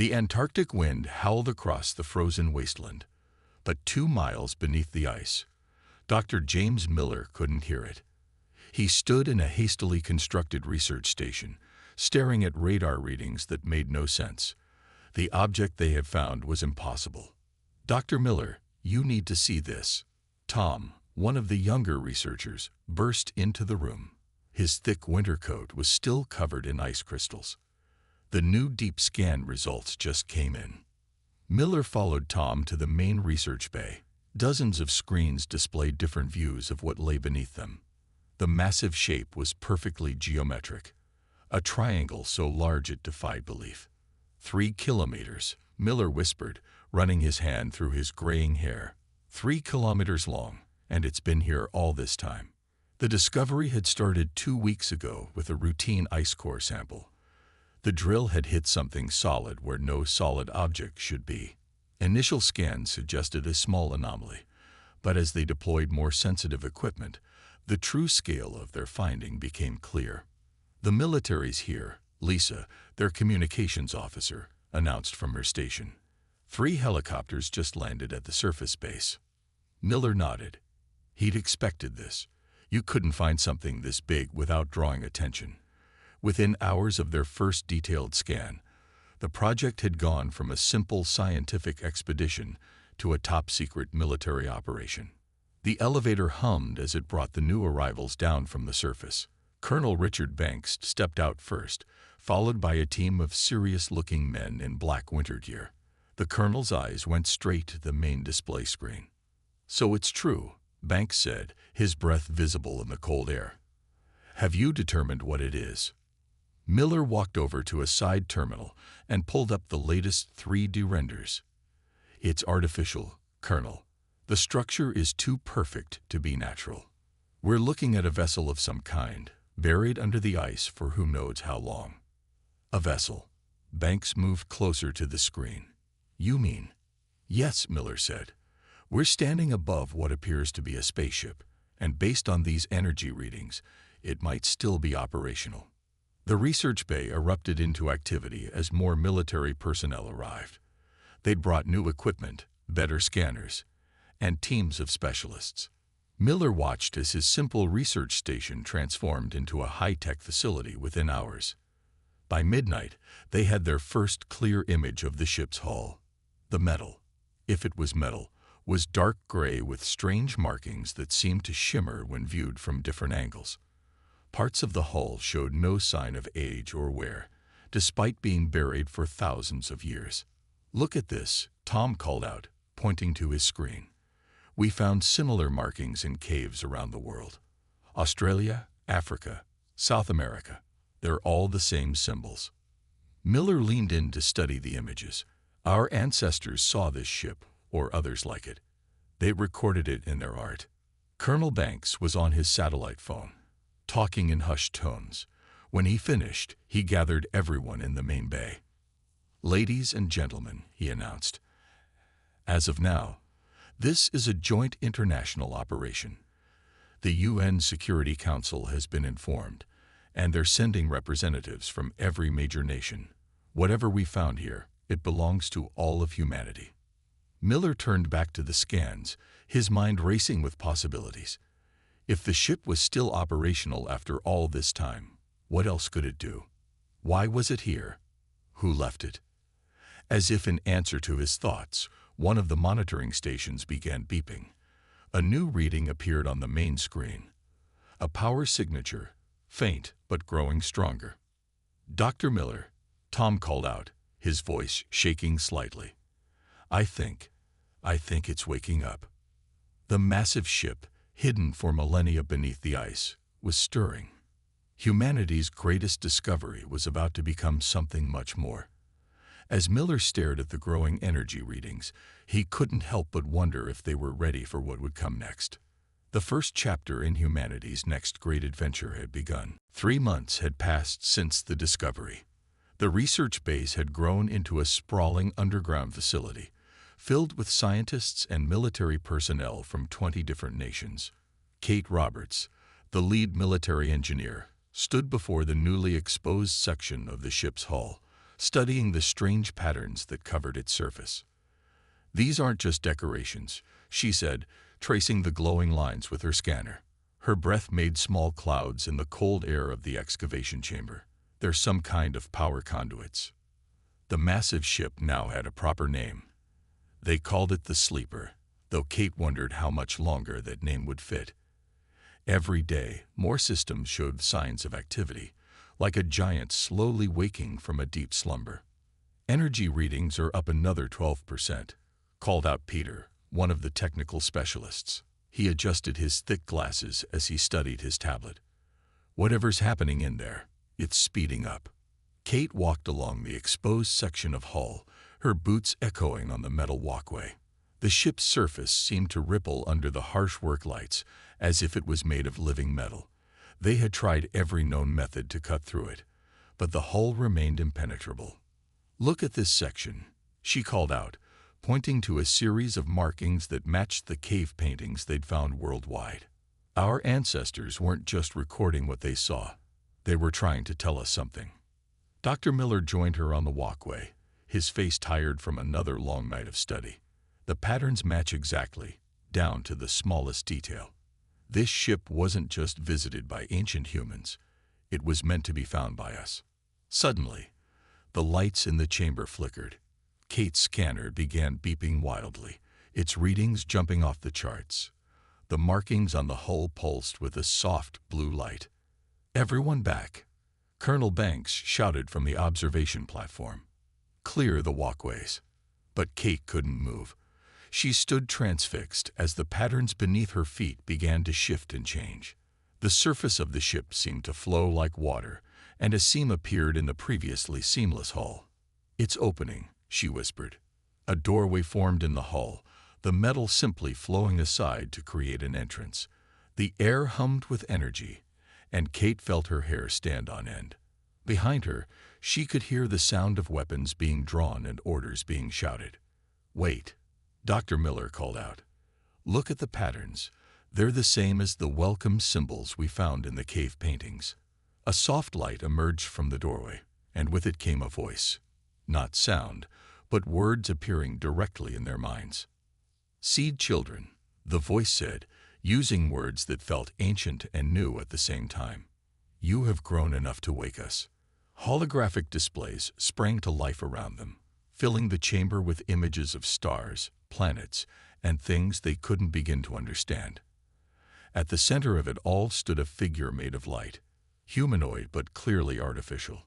The Antarctic wind howled across the frozen wasteland, but 2 miles beneath the ice, Dr. James Miller couldn't hear it. He stood in a hastily constructed research station, staring at radar readings that made no sense. The object they had found was impossible. "Dr. Miller, you need to see this." Tom, one of the younger researchers, burst into the room. His thick winter coat was still covered in ice crystals. The new deep scan results just came in. Miller followed Tom to the main research bay. Dozens of screens displayed different views of what lay beneath them. The massive shape was perfectly geometric, a triangle so large it defied belief. 3 kilometers, Miller whispered, running his hand through his graying hair. 3 kilometers long, and it's been here all this time. The discovery had started 2 weeks ago with a routine ice core sample. The drill had hit something solid where no solid object should be. Initial scans suggested a small anomaly, but as they deployed more sensitive equipment, the true scale of their finding became clear. "The military's here," Lisa, their communications officer, announced from her station. 3 helicopters just landed at the surface base. Miller nodded. He'd expected this. You couldn't find something this big without drawing attention. Within hours of their first detailed scan, the project had gone from a simple scientific expedition to a top-secret military operation. The elevator hummed as it brought the new arrivals down from the surface. Colonel Richard Banks stepped out first, followed by a team of serious-looking men in black winter gear. The colonel's eyes went straight to the main display screen. "So it's true," Banks said, his breath visible in the cold air. "Have you determined what it is?" Miller walked over to a side terminal and pulled up the latest 3D renders. "It's artificial, Colonel. The structure is too perfect to be natural. We're looking at a vessel of some kind, buried under the ice for who knows how long." "A vessel." Banks moved closer to the screen. "You mean?" "Yes," Miller said. "We're standing above what appears to be a spaceship, and based on these energy readings, it might still be operational." The research bay erupted into activity as more military personnel arrived. They'd brought new equipment, better scanners, and teams of specialists. Miller watched as his simple research station transformed into a high-tech facility within hours. By midnight, they had their first clear image of the ship's hull. The metal, if it was metal, was dark gray with strange markings that seemed to shimmer when viewed from different angles. Parts of the hull showed no sign of age or wear, despite being buried for thousands of years. "Look at this," Tom called out, pointing to his screen. "We found similar markings in caves around the world. Australia, Africa, South America. They're all the same symbols." Miller leaned in to study the images. "Our ancestors saw this ship, or others like it. They recorded it in their art." Colonel Banks was on his satellite phone, talking in hushed tones. When he finished, he gathered everyone in the main bay. "Ladies and gentlemen," he announced, "as of now, this is a joint international operation. The UN Security Council has been informed, and they're sending representatives from every major nation. Whatever we found here, it belongs to all of humanity." Miller turned back to the scans, his mind racing with possibilities. If the ship was still operational after all this time, what else could it do? Why was it here? Who left it? As if in answer to his thoughts, one of the monitoring stations began beeping. A new reading appeared on the main screen. A power signature, faint but growing stronger. "Dr. Miller," Tom called out, his voice shaking slightly. I think it's waking up." The massive ship, hidden for millennia beneath the ice, was stirring. Humanity's greatest discovery was about to become something much more. As Miller stared at the growing energy readings, he couldn't help but wonder if they were ready for what would come next. The first chapter in humanity's next great adventure had begun. 3 months had passed since the discovery. The research base had grown into a sprawling underground facility, filled with scientists and military personnel from 20 different nations. Kate Roberts, the lead military engineer, stood before the newly exposed section of the ship's hull, studying the strange patterns that covered its surface. "These aren't just decorations," she said, tracing the glowing lines with her scanner. Her breath made small clouds in the cold air of the excavation chamber. "They're some kind of power conduits." The massive ship now had a proper name. They called it the Sleeper, though Kate wondered how much longer that name would fit. Every day, more systems showed signs of activity, like a giant slowly waking from a deep slumber. "Energy readings are up another 12%, called out Peter, one of the technical specialists. He adjusted his thick glasses as he studied his tablet. "Whatever's happening in there, it's speeding up." Kate walked along the exposed section of hull, her boots echoing on the metal walkway. The ship's surface seemed to ripple under the harsh work lights, as if it was made of living metal. They had tried every known method to cut through it, but the hull remained impenetrable. "Look at this section," she called out, pointing to a series of markings that matched the cave paintings they'd found worldwide. "Our ancestors weren't just recording what they saw. They were trying to tell us something." Dr. Miller joined her on the walkway, his face tired from another long night of study. "The patterns match exactly, down to the smallest detail. This ship wasn't just visited by ancient humans. It was meant to be found by us." Suddenly, the lights in the chamber flickered. Kate's scanner began beeping wildly, its readings jumping off the charts. The markings on the hull pulsed with a soft blue light. "Everyone back!" Colonel Banks shouted from the observation platform. "Clear the walkways." But Kate couldn't move. She stood transfixed as the patterns beneath her feet began to shift and change. The surface of the ship seemed to flow like water, and a seam appeared in the previously seamless hull. "It's opening," she whispered. A doorway formed in the hull, the metal simply flowing aside to create an entrance. The air hummed with energy, and Kate felt her hair stand on end. Behind her, she could hear the sound of weapons being drawn and orders being shouted. "Wait," Dr. Miller called out. "Look at the patterns. They're the same as the welcome symbols we found in the cave paintings." A soft light emerged from the doorway, and with it came a voice. Not sound, but words appearing directly in their minds. "Seed children," the voice said, using words that felt ancient and new at the same time. "You have grown enough to wake us." Holographic displays sprang to life around them, filling the chamber with images of stars, planets, and things they couldn't begin to understand. At the center of it all stood a figure made of light, humanoid but clearly artificial.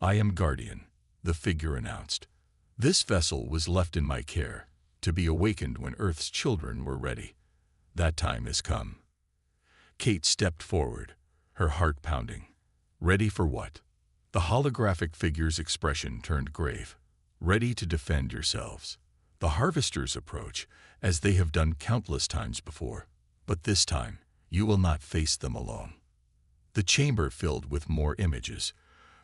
"I am Guardian," the figure announced. "This vessel was left in my care, to be awakened when Earth's children were ready. That time has come." Kate stepped forward, her heart pounding. "Ready for what?" The holographic figure's expression turned grave. "Ready to defend yourselves. The harvesters approach, as they have done countless times before. But this time, you will not face them alone." The chamber filled with more images.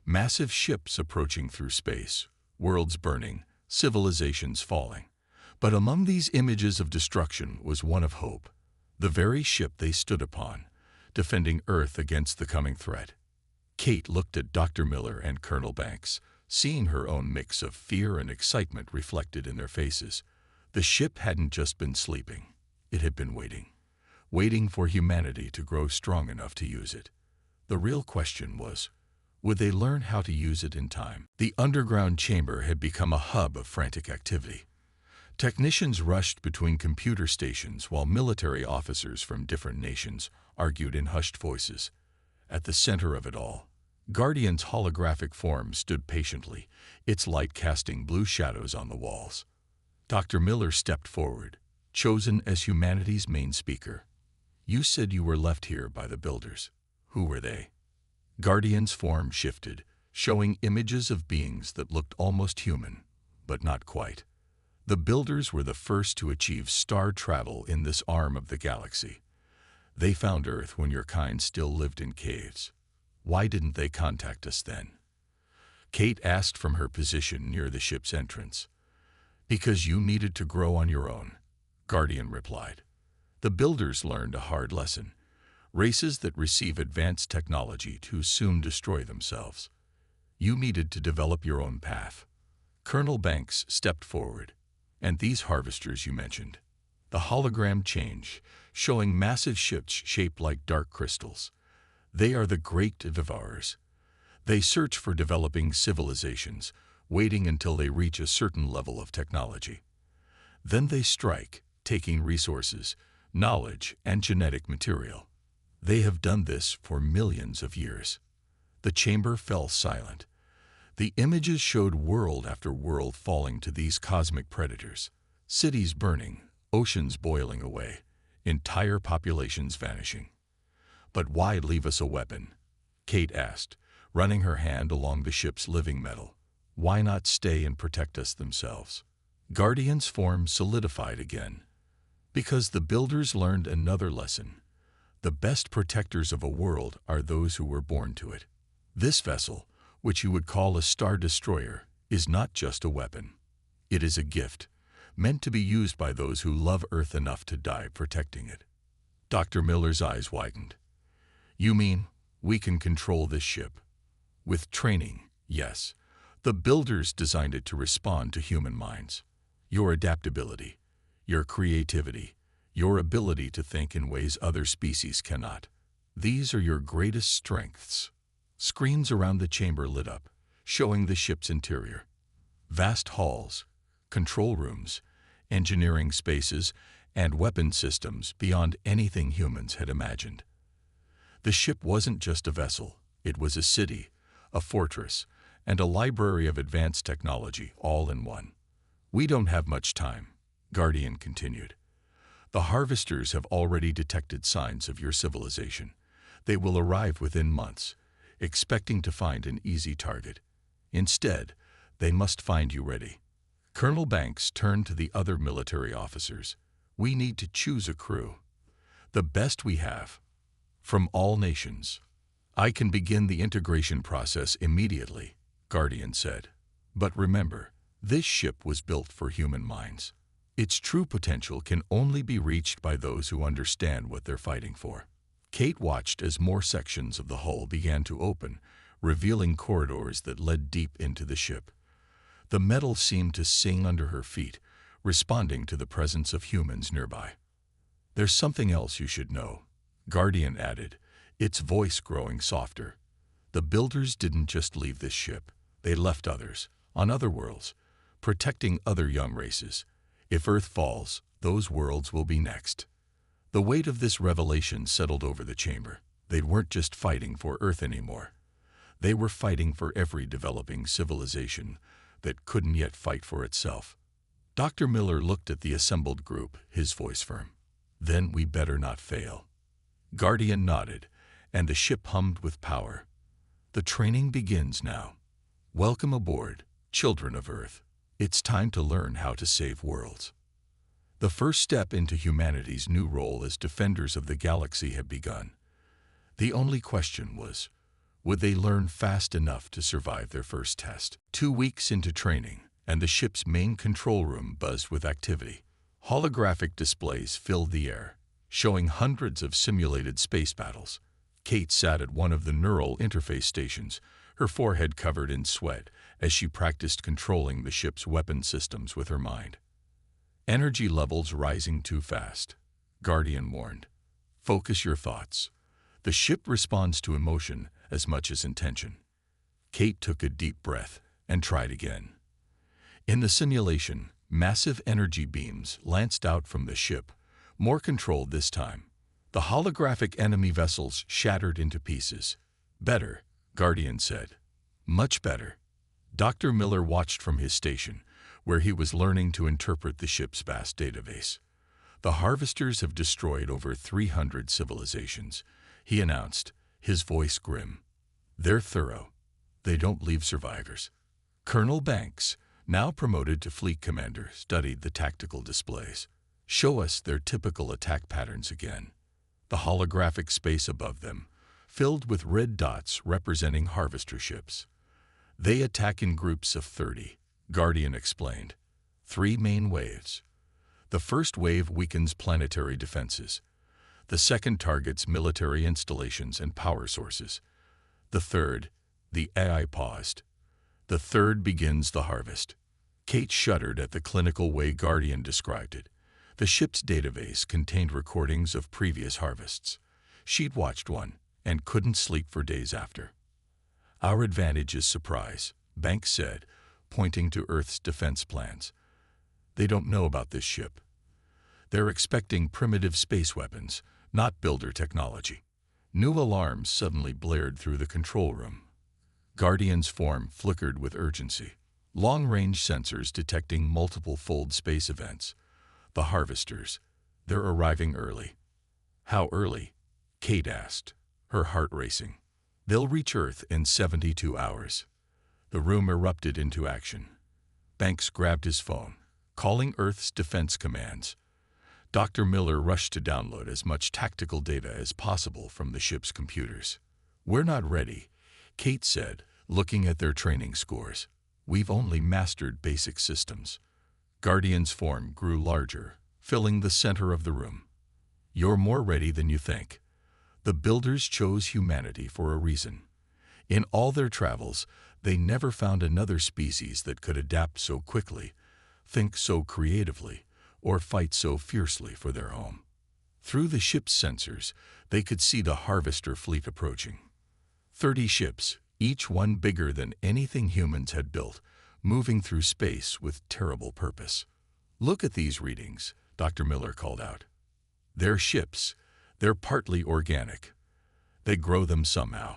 Massive ships approaching through space, worlds burning, civilizations falling. But among these images of destruction was one of hope, the very ship they stood upon, defending Earth against the coming threat. Kate looked at Dr. Miller and Colonel Banks, seeing her own mix of fear and excitement reflected in their faces. The ship hadn't just been sleeping. It had been waiting for humanity to grow strong enough to use it. The real question was, would they learn how to use it in time? The underground chamber had become a hub of frantic activity. Technicians rushed between computer stations while military officers from different nations argued in hushed voices. At the center of it all, Guardian's holographic form stood patiently, its light casting blue shadows on the walls. Dr. Miller stepped forward, chosen as humanity's main speaker. "You said you were left here by the builders. Who were they?" Guardian's form shifted, showing images of beings that looked almost human, but not quite. The builders were the first to achieve star travel in this arm of the galaxy. They found Earth when your kind still lived in caves. Why didn't they contact us then? Kate asked from her position near the ship's entrance. "Because you needed to grow on your own," Guardian replied. "The builders learned a hard lesson. Races that receive advanced technology too soon destroy themselves. You needed to develop your own path. Colonel Banks stepped forward. And these harvesters you mentioned. The hologram change, showing massive ships shaped like dark crystals. They are the great devourers. They search for developing civilizations, waiting until they reach a certain level of technology. Then they strike, taking resources, knowledge, and genetic material. They have done this for millions of years. The chamber fell silent. The images showed world after world falling to these cosmic predators. Cities burning, oceans boiling away, entire populations vanishing. But why leave us a weapon? Kate asked, running her hand along the ship's living metal. Why not stay and protect us themselves? Guardian's form solidified again. Because the builders learned another lesson. The best protectors of a world are those who were born to it. This vessel, which you would call a star destroyer, is not just a weapon. It is a gift, meant to be used by those who love Earth enough to die protecting it. Dr. Miller's eyes widened. You mean we can control this ship? With training, yes. The builders designed it to respond to human minds. Your adaptability, your creativity, your ability to think in ways other species cannot. These are your greatest strengths. Screens around the chamber lit up, showing the ship's interior. Vast halls, control rooms, engineering spaces, and weapon systems beyond anything humans had imagined. The ship wasn't just a vessel, it was a city, a fortress, and a library of advanced technology all in one. We don't have much time, Guardian continued. The harvesters have already detected signs of your civilization. They will arrive within months, expecting to find an easy target. Instead, they must find you ready. Colonel Banks turned to the other military officers. We need to choose a crew. The best we have. From all nations. I can begin the integration process immediately, Guardian said. But remember, this ship was built for human minds. Its true potential can only be reached by those who understand what they're fighting for. Kate watched as more sections of the hull began to open, revealing corridors that led deep into the ship. The metal seemed to sing under her feet, responding to the presence of humans nearby. There's something else you should know, Guardian added, its voice growing softer. The builders didn't just leave this ship. They left others, on other worlds, protecting other young races. If Earth falls, those worlds will be next. The weight of this revelation settled over the chamber. They weren't just fighting for Earth anymore. They were fighting for every developing civilization that couldn't yet fight for itself. Dr. Miller looked at the assembled group, his voice firm. Then we better not fail. Guardian nodded, and the ship hummed with power. The training begins now. Welcome aboard, children of Earth. It's time to learn how to save worlds. The first step into humanity's new role as defenders of the galaxy had begun. The only question was, would they learn fast enough to survive their first test? 2 weeks into training, and the ship's main control room buzzed with activity. Holographic displays filled the air, showing hundreds of simulated space battles. Kate sat at one of the neural interface stations, her forehead covered in sweat, as she practiced controlling the ship's weapon systems with her mind. Energy levels rising too fast, Guardian warned. Focus your thoughts. The ship responds to emotion as much as intention. Kate took a deep breath and tried again. In the simulation, massive energy beams lanced out from the ship, more controlled this time. The holographic enemy vessels shattered into pieces. Better, Guardian said. Much better. Dr. Miller watched from his station, where he was learning to interpret the ship's vast database. The harvesters have destroyed over 300 civilizations, he announced, his voice grim. They're thorough. They don't leave survivors. Colonel Banks, now promoted to fleet commander, studied the tactical displays. Show us their typical attack patterns again. The holographic space above them, filled with red dots representing harvester ships. They attack in groups of 30, Guardian explained. 3 main waves. The first wave weakens planetary defenses. The second targets military installations and power sources. The third, The AI paused. The third begins the harvest. Kate shuddered at the clinical way Guardian described it. The ship's database contained recordings of previous harvests. She'd watched one and couldn't sleep for days after. Our advantage is surprise, Banks said, pointing to Earth's defense plans. They don't know about this ship. They're expecting primitive space weapons, not builder technology. New alarms suddenly blared through the control room. Guardian's form flickered with urgency. Long-range sensors detecting multiple fold space events. The harvesters. They're arriving early. How early? Kate asked, her heart racing. They'll reach Earth in 72 hours. The room erupted into action. Banks grabbed his phone, calling Earth's defense commands. Dr. Miller rushed to download as much tactical data as possible from the ship's computers. We're not ready, Kate said, looking at their training scores. We've only mastered basic systems. Guardian's form grew larger, filling the center of the room. You're more ready than you think. The builders chose humanity for a reason. In all their travels, they never found another species that could adapt so quickly, think so creatively, or fight so fiercely for their home. Through the ship's sensors, they could see the harvester fleet approaching. 30 ships, each one bigger than anything humans had built, moving through space with terrible purpose. Look at these readings, Dr. Miller called out. They're ships. They're partly organic. They grow them somehow.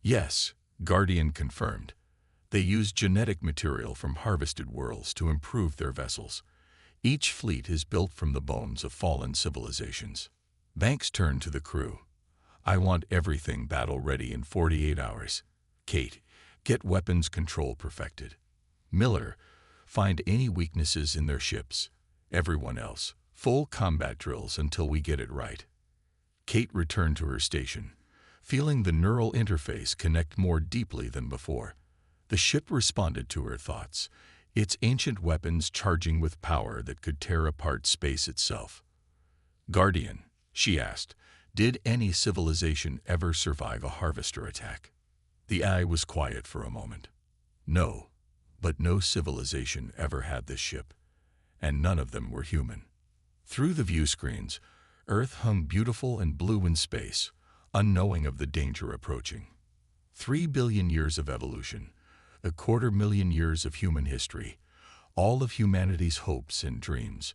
Yes, Guardian confirmed. They use genetic material from harvested worlds to improve their vessels. Each fleet is built from the bones of fallen civilizations. Banks turned to the crew. I want everything battle-ready in 48 hours. Kate, get weapons control perfected. Miller, find any weaknesses in their ships. Everyone else, full combat drills until we get it right. Kate returned to her station, feeling the neural interface connect more deeply than before. The ship responded to her thoughts, its ancient weapons charging with power that could tear apart space itself. Guardian, she asked, did any civilization ever survive a harvester attack? The eye was quiet for a moment. No, but no civilization ever had this ship, and none of them were human. Through the view screens, Earth hung beautiful and blue in space, unknowing of the danger approaching. 3 billion years of evolution, 250,000 years of human history, all of humanity's hopes and dreams.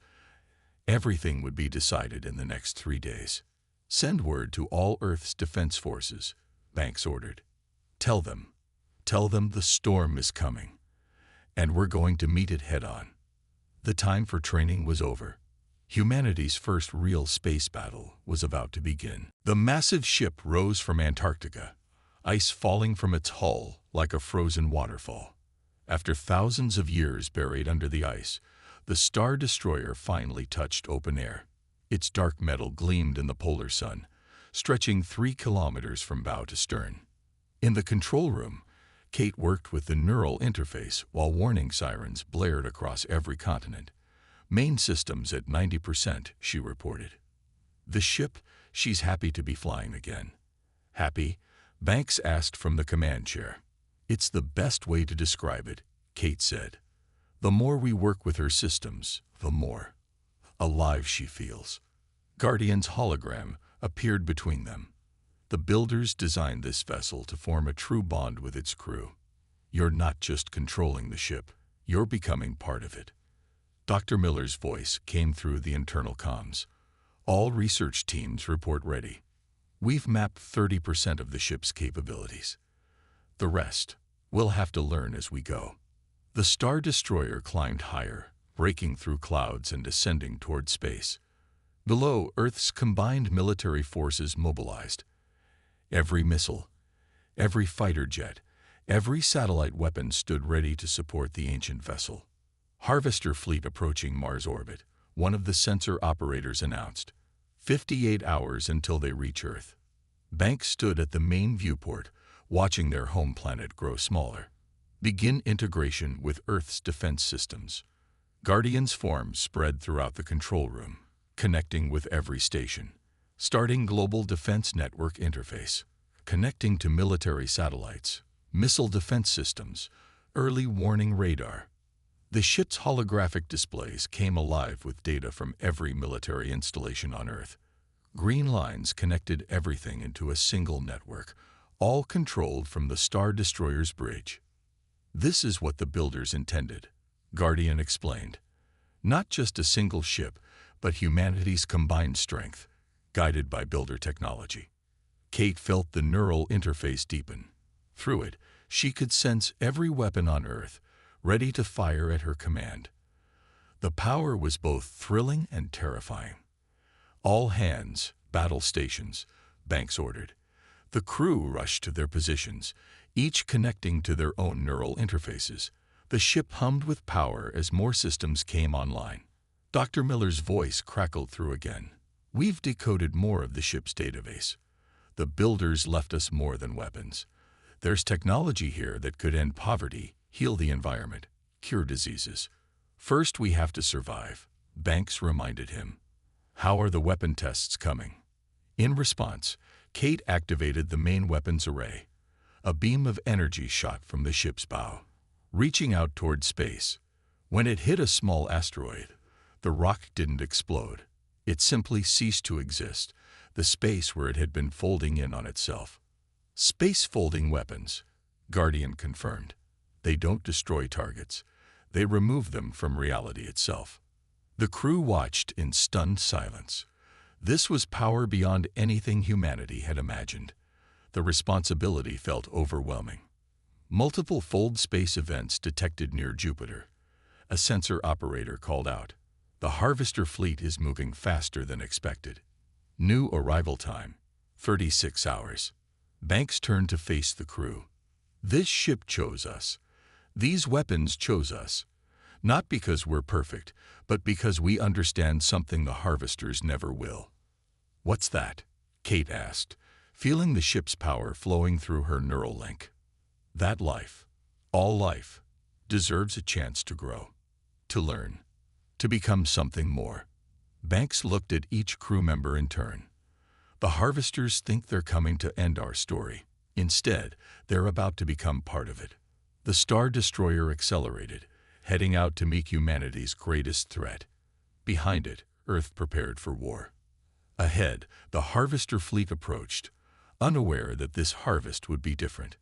Everything would be decided in the next 3 days. Send word to all Earth's defense forces, Banks ordered. Tell them the storm is coming, and we're going to meet it head-on. The time for training was over. Humanity's first real space battle was about to begin. The massive ship rose from Antarctica, ice falling from its hull like a frozen waterfall. After thousands of years buried under the ice, the Star Destroyer finally touched open air. Its dark metal gleamed in the polar sun, stretching 3 kilometers from bow to stern. In the control room, Kate worked with the neural interface while warning sirens blared across every continent. Main systems at 90%, she reported. The ship, she's happy to be flying again. Happy? Banks asked from the command chair. It's the best way to describe it, Kate said. The more we work with her systems, the more alive she feels. Guardian's hologram appeared between them. The builders designed this vessel to form a true bond with its crew. You're not just controlling the ship, you're becoming part of it. Dr. Miller's voice came through the internal comms. All research teams report ready. We've mapped 30% of the ship's capabilities. The rest, we'll have to learn as we go. The Star Destroyer climbed higher, breaking through clouds and descending toward space. Below, Earth's combined military forces mobilized. Every missile, every fighter jet, every satellite weapon stood ready to support the ancient vessel. Harvester fleet approaching Mars orbit, one of the sensor operators announced. 58 hours until they reach Earth. Banks stood at the main viewport, watching their home planet grow smaller. Begin integration with Earth's defense systems. Guardian's form spread throughout the control room, connecting with every station. Starting global defense network interface. Connecting to military satellites. missile defense systems, early warning radar. The ship's holographic displays came alive with data from every military installation on Earth. Green lines connected everything into a single network, all controlled from the Star Destroyer's bridge. This is what the builders intended, Guardian explained. Not just a single ship, but humanity's combined strength, guided by builder technology. Kate felt the neural interface deepen. Through it, she could sense every weapon on Earth, ready to fire at her command. The power was both thrilling and terrifying. "All hands, battle stations," Banks ordered. The crew rushed to their positions, each connecting to their own neural interfaces. The ship hummed with power as more systems came online. Dr. Miller's voice crackled through again. "We've decoded more of the ship's database. The builders left us more than weapons. There's technology here that could end poverty, heal the environment, cure diseases. First, we have to survive," Banks reminded him. "How are the weapon tests coming?" In response, Kate activated the main weapons array. A beam of energy shot from the ship's bow, reaching out toward space. When it hit a small asteroid, the rock didn't explode. It simply ceased to exist, the space where it had been folding in on itself. "Space-folding weapons," Guardian confirmed. "They don't destroy targets. They remove them from reality itself." The crew watched in stunned silence. This was power beyond anything humanity had imagined. The responsibility felt overwhelming. Multiple fold space events detected near Jupiter. A sensor operator called out, "The Harvester fleet is moving faster than expected. New arrival time, 36 hours. Banks turned to face the crew. "This ship chose us. These weapons chose us. Not because we're perfect, but because we understand something the Harvesters never will." "What's that?" Kate asked, feeling the ship's power flowing through her neural link. "That life, all life, deserves a chance to grow, to learn, to become something more." Banks looked at each crew member in turn. "The Harvesters think they're coming to end our story. Instead, they're about to become part of it." The Star Destroyer accelerated, heading out to meet humanity's greatest threat. Behind it, Earth prepared for war. Ahead, the Harvester fleet approached, unaware that this harvest would be different.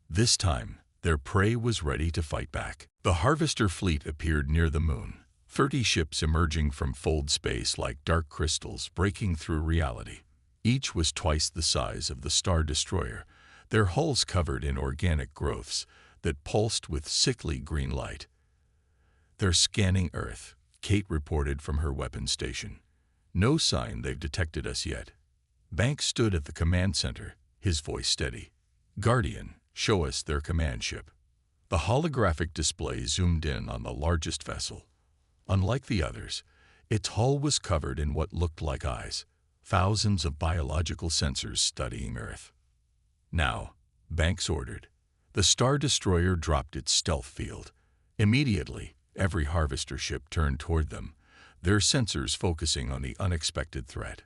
This time, their prey was ready to fight back. The Harvester fleet appeared near the moon, 30 ships emerging from fold space like dark crystals breaking through reality. Each was twice the size of the Star Destroyer, their hulls covered in organic growths that pulsed with sickly green light. "They're scanning Earth," Kate reported from her weapons station. "No sign they've detected us yet." Banks stood at the command center, his voice steady. "Guardian, show us their command ship." The holographic display zoomed in on the largest vessel. Unlike the others, its hull was covered in what looked like eyes, thousands of biological sensors studying Earth. "Now," Banks ordered. The Star Destroyer dropped its stealth field. Immediately, every Harvester ship turned toward them, their sensors focusing on the unexpected threat.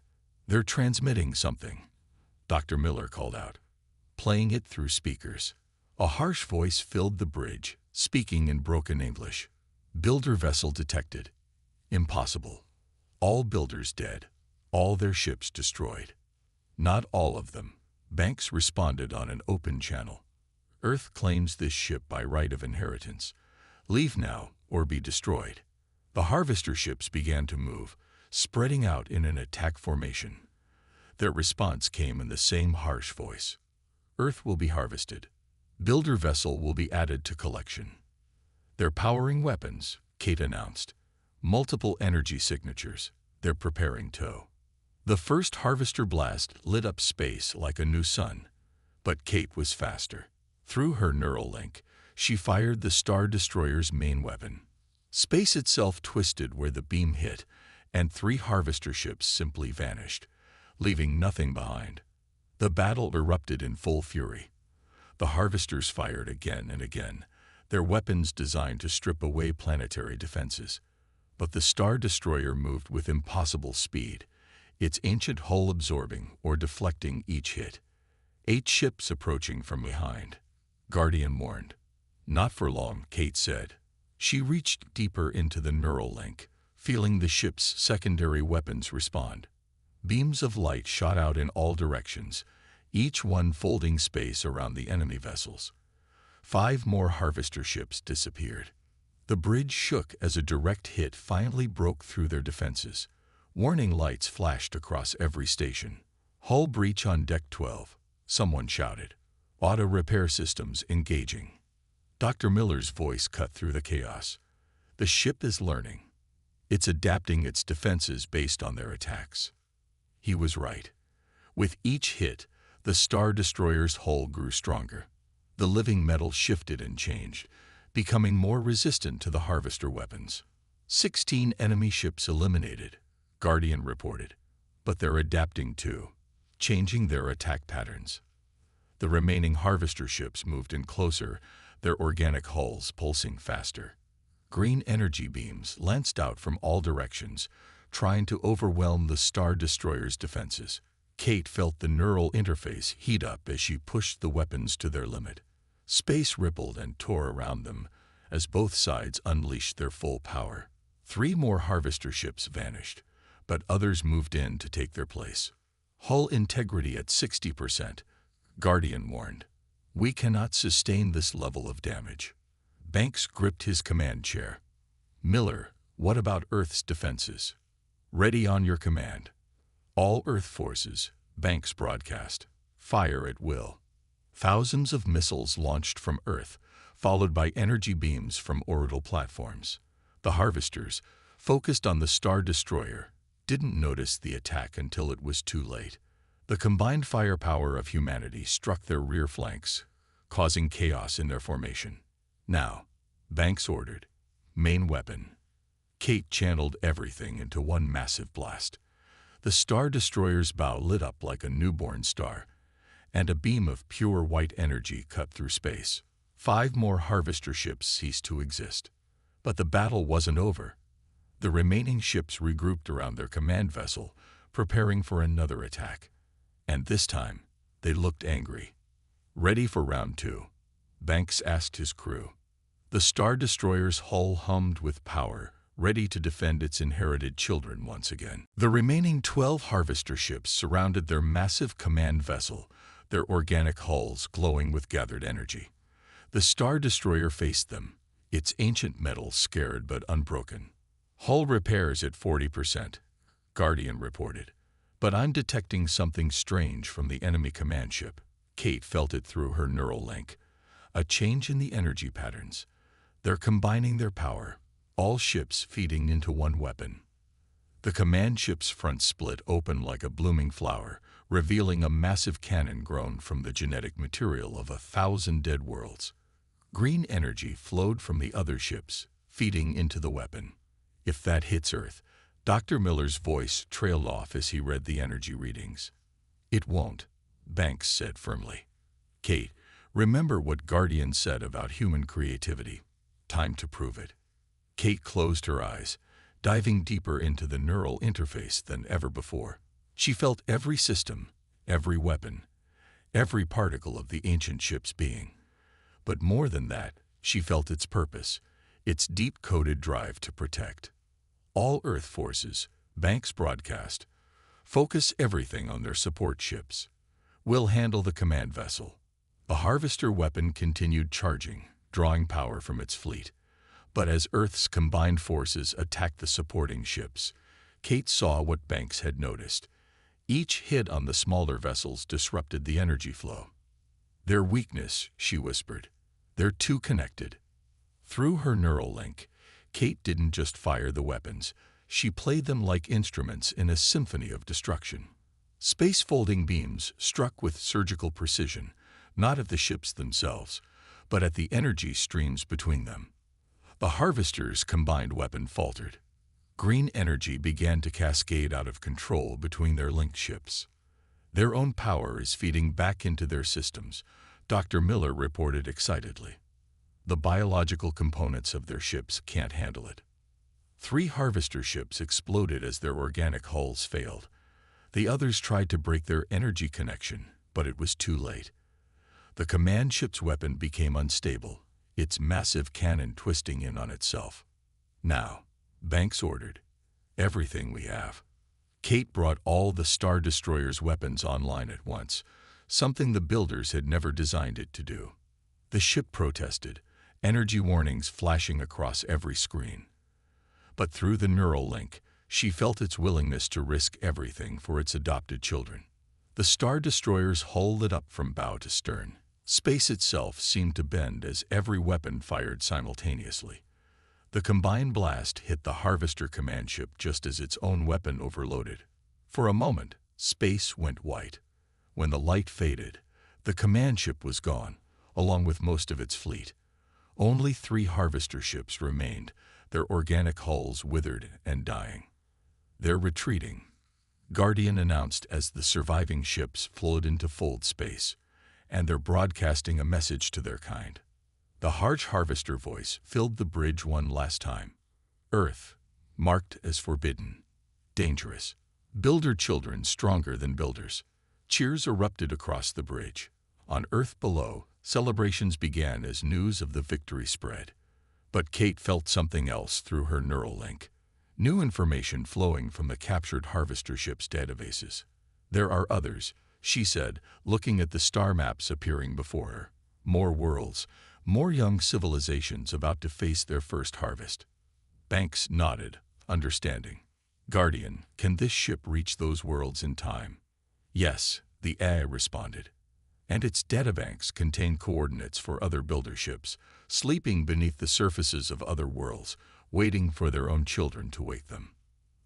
"They're transmitting something," Dr. Miller called out, playing it through speakers. A harsh voice filled the bridge, speaking in broken English. "Builder vessel detected. Impossible. All builders dead. All their ships destroyed." "Not all of them," Banks responded on an open channel. "Earth claims this ship by right of inheritance. Leave now or be destroyed." The Harvester ships began to move, spreading out in an attack formation. Their response came in the same harsh voice. "Earth will be harvested. Builder vessel will be added to collection." "They're powering weapons," Kate announced. "Multiple energy signatures. They're preparing tow." The first Harvester blast lit up space like a new sun. But Kate was faster. Through her neural link, she fired the Star Destroyer's main weapon. Space itself twisted where the beam hit, and 3 Harvester ships simply vanished, leaving nothing behind. The battle erupted in full fury. The Harvesters fired again and again, their weapons designed to strip away planetary defenses. But the Star Destroyer moved with impossible speed, its ancient hull absorbing or deflecting each hit. 8 ships approaching from behind. Guardian warned. Not for long, Kate said. She reached deeper into the neural link, feeling the ship's secondary weapons respond. Beams of light shot out in all directions, each one folding space around the enemy vessels. 5 more harvester ships disappeared. The bridge shook as a direct hit finally broke through their defenses. Warning lights flashed across every station. Hull breach on Deck 12, someone shouted. Auto repair systems engaging. Dr. Miller's voice cut through the chaos. The ship is learning. It's adapting its defenses based on their attacks. He was right. With each hit, the Star Destroyer's hull grew stronger. The living metal shifted and changed, becoming more resistant to the harvester weapons. 16 enemy ships eliminated, Guardian reported. But they're adapting too, changing their attack patterns. The remaining harvester ships moved in closer, their organic hulls pulsing faster. Green energy beams lanced out from all directions, trying to overwhelm the Star Destroyer's defenses. Kate felt the neural interface heat up as she pushed the weapons to their limit. Space rippled and tore around them as both sides unleashed their full power. 3 more harvester ships vanished, but others moved in to take their place. Hull integrity at 60%, Guardian warned. We cannot sustain this level of damage. Banks gripped his command chair. Miller, what about Earth's defenses? Ready on your command. All Earth forces, Banks broadcast. Fire at will. Thousands of missiles launched from Earth, followed by energy beams from orbital platforms. The harvesters, focused on the Star Destroyer, didn't notice the attack until it was too late. The combined firepower of humanity struck their rear flanks, causing chaos in their formation. Now, Banks ordered, main weapon. Kate channeled everything into one massive blast. The Star Destroyer's bow lit up like a newborn star, and a beam of pure white energy cut through space. 5 more harvester ships ceased to exist. But the battle wasn't over. The remaining ships regrouped around their command vessel, preparing for another attack. And this time, they looked angry. Ready for round 2, Banks asked his crew. The Star Destroyer's hull hummed with power, ready to defend its inherited children once again. The remaining 12 harvester ships surrounded their massive command vessel, their organic hulls glowing with gathered energy. The Star Destroyer faced them, its ancient metal scared but unbroken. Hull repairs at 40%, Guardian reported. But I'm detecting something strange from the enemy command ship. Kate felt it through her neural link. A change in the energy patterns. They're combining their power, all ships feeding into one weapon. The command ship's front split open like a blooming flower, revealing a massive cannon grown from the genetic material of 1,000 dead worlds. Green energy flowed from the other ships, feeding into the weapon. If that hits Earth, Dr. Miller's voice trailed off as he read the energy readings. It won't, Banks said firmly. Kate, remember what Guardian said about human creativity. Time to prove it. Kate closed her eyes, diving deeper into the neural interface than ever before. She felt every system, every weapon, every particle of the ancient ship's being. But more than that, she felt its purpose, its deep-coded drive to protect. All Earth forces, Banks broadcast, focus everything on their support ships. We'll handle the command vessel. The harvester weapon continued charging, drawing power from its fleet. But as Earth's combined forces attacked the supporting ships, Kate saw what Banks had noticed. Each hit on the smaller vessels disrupted the energy flow. Their weakness, she whispered. They're too connected. Through her neural link, Kate didn't just fire the weapons. She played them like instruments in a symphony of destruction. Space-folding beams struck with surgical precision, not at the ships themselves, but at the energy streams between them. The harvester's combined weapon faltered. Green energy began to cascade out of control between their linked ships. Their own power is feeding back into their systems, Dr. Miller reported excitedly. The biological components of their ships can't handle it. 3 harvester ships exploded as their organic hulls failed. The others tried to break their energy connection, but it was too late. The command ship's weapon became unstable, its massive cannon twisting in on itself. "Now," Banks ordered, "everything we have." Kate brought all the Star Destroyer's weapons online at once, something the builders had never designed it to do. The ship protested, energy warnings flashing across every screen. But through the neural link, she felt its willingness to risk everything for its adopted children. The Star Destroyer's hull lit up from bow to stern. Space itself seemed to bend as every weapon fired simultaneously. The combined blast hit the Harvester command ship just as its own weapon overloaded. For a moment, space went white. When the light faded, the command ship was gone, along with most of its fleet. Only 3 Harvester ships remained, their organic hulls withered and dying. "They're retreating," Guardian announced as the surviving ships flowed into fold space, "and they're broadcasting a message to their kind." The harsh Harvester voice filled the bridge one last time. "Earth, marked as forbidden, dangerous. Builder children stronger than builders." Cheers erupted across the bridge. On Earth below, celebrations began as news of the victory spread. But Kate felt something else through her neural link. New information flowing from the captured Harvester ships' databases. "There are others," she said, looking at the star maps appearing before her. "More worlds, more young civilizations about to face their first harvest." Banks nodded, understanding. "Guardian, can this ship reach those worlds in time?" "Yes," the AI responded. And its databanks contain coordinates for other builder ships, sleeping beneath the surfaces of other worlds, waiting for their own children to wake them.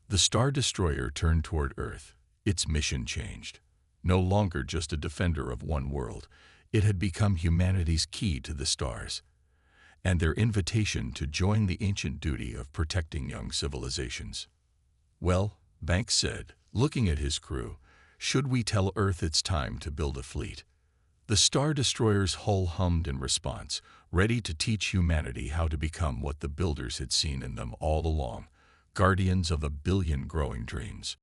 The Star Destroyer turned toward Earth. Its mission changed. No longer just a defender of one world, it had become humanity's key to the stars, and their invitation to join the ancient duty of protecting young civilizations. "Well," Banks said, looking at his crew, "should we tell Earth it's time to build a fleet?" The Star Destroyer's hull hummed in response, ready to teach humanity how to become what the builders had seen in them all along, guardians of a billion growing dreams.